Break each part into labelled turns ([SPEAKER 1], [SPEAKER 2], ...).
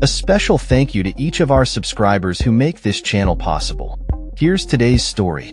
[SPEAKER 1] A special thank you to each of our subscribers who make this channel possible. Here's today's story.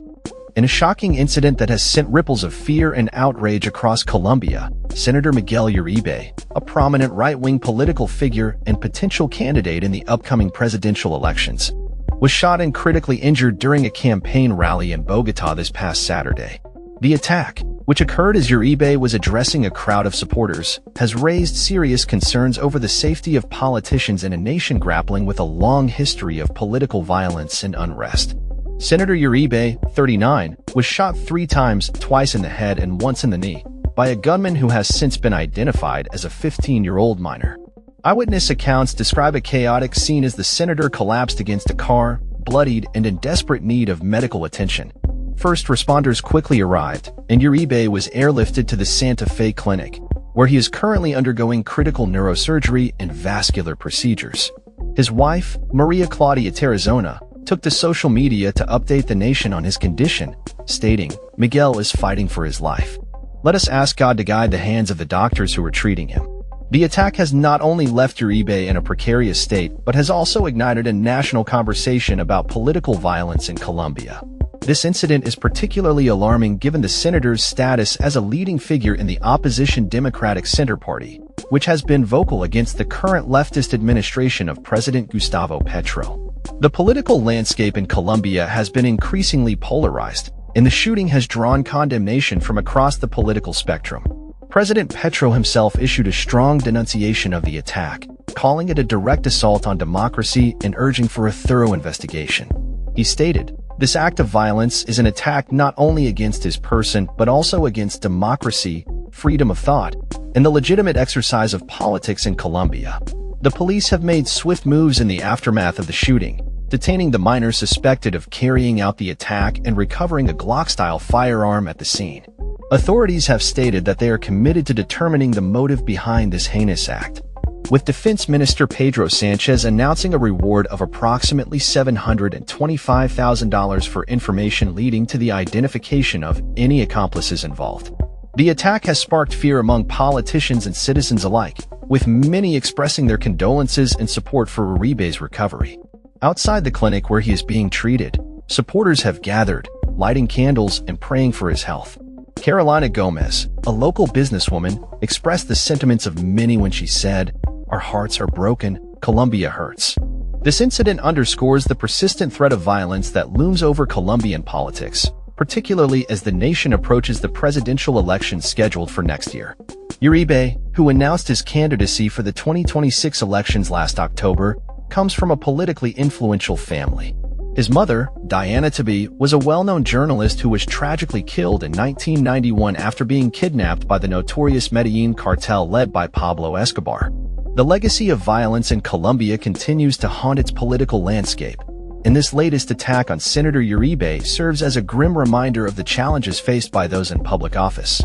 [SPEAKER 1] In a shocking incident that has sent ripples of fear and outrage across Colombia, Senator Miguel Uribe, a prominent right-wing political figure and potential candidate in the upcoming presidential elections, was shot and critically injured during a campaign rally in Bogotá this past Saturday. The attack, which occurred as Uribe was addressing a crowd of supporters, has raised serious concerns over the safety of politicians in a nation grappling with a long history of political violence and unrest. Senator Uribe, 39, was shot 3 times, twice in the head and once in the knee, by a gunman who has since been identified as a 15-year-old minor. Eyewitness accounts describe a chaotic scene as the senator collapsed against a car, bloodied and in desperate need of medical attention. First responders quickly arrived, and Uribe was airlifted to the Santa Fe clinic, where he is currently undergoing critical neurosurgery and vascular procedures. His wife, Maria Claudia Tarazona, took to social media to update the nation on his condition, stating, "Miguel is fighting for his life. Let us ask God to guide the hands of the doctors who are treating him." The attack has not only left Uribe in a precarious state, but has also ignited a national conversation about political violence in Colombia. This incident is particularly alarming given the senator's status as a leading figure in the opposition Democratic Center Party, which has been vocal against the current leftist administration of President Gustavo Petro. The political landscape in Colombia has been increasingly polarized, and the shooting has drawn condemnation from across the political spectrum. President Petro himself issued a strong denunciation of the attack, calling it a direct assault on democracy and urging for a thorough investigation. He stated, "This act of violence is an attack not only against his person but also against democracy, freedom of thought, and the legitimate exercise of politics in Colombia." The police have made swift moves in the aftermath of the shooting, detaining the minor suspected of carrying out the attack and recovering a Glock-style firearm at the scene. Authorities have stated that they are committed to determining the motive behind this heinous act, with Defense Minister Pedro Sanchez announcing a reward of approximately $725,000 for information leading to the identification of any accomplices involved. The attack has sparked fear among politicians and citizens alike, with many expressing their condolences and support for Uribe's recovery. Outside the clinic where he is being treated, supporters have gathered, lighting candles and praying for his health. Carolina Gomez, a local businesswoman, expressed the sentiments of many when she said, "Our hearts are broken, Colombia hurts." This incident underscores the persistent threat of violence that looms over Colombian politics, particularly as the nation approaches the presidential elections scheduled for next year. Uribe, who announced his candidacy for the 2026 elections last October, comes from a politically influential family. His mother, Diana Tabi, was a well-known journalist who was tragically killed in 1991 after being kidnapped by the notorious Medellin cartel led by Pablo Escobar. The legacy of violence in Colombia continues to haunt its political landscape, and this latest attack on Senator Uribe serves as a grim reminder of the challenges faced by those in public office.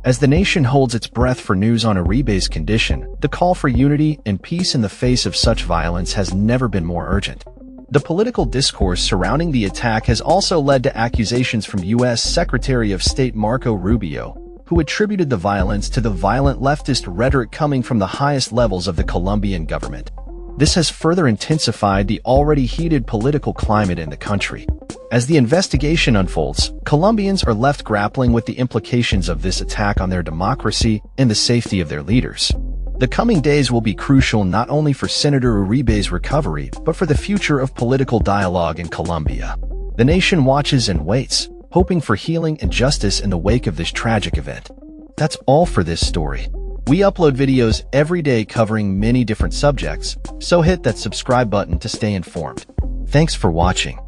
[SPEAKER 1] As the nation holds its breath for news on Uribe's condition, the call for unity and peace in the face of such violence has never been more urgent. The political discourse surrounding the attack has also led to accusations from U.S. Secretary of State Marco Rubio, who attributed the violence to the violent leftist rhetoric coming from the highest levels of the Colombian government. This has further intensified the already heated political climate in the country. As the investigation unfolds, Colombians are left grappling with the implications of this attack on their democracy and the safety of their leaders. The coming days will be crucial not only for Senator Uribe's recovery, but for the future of political dialogue in Colombia. The nation watches and waits, hoping for healing and justice in the wake of this tragic event. That's all for this story. We upload videos every day covering many different subjects, so hit that subscribe button to stay informed. Thanks for watching.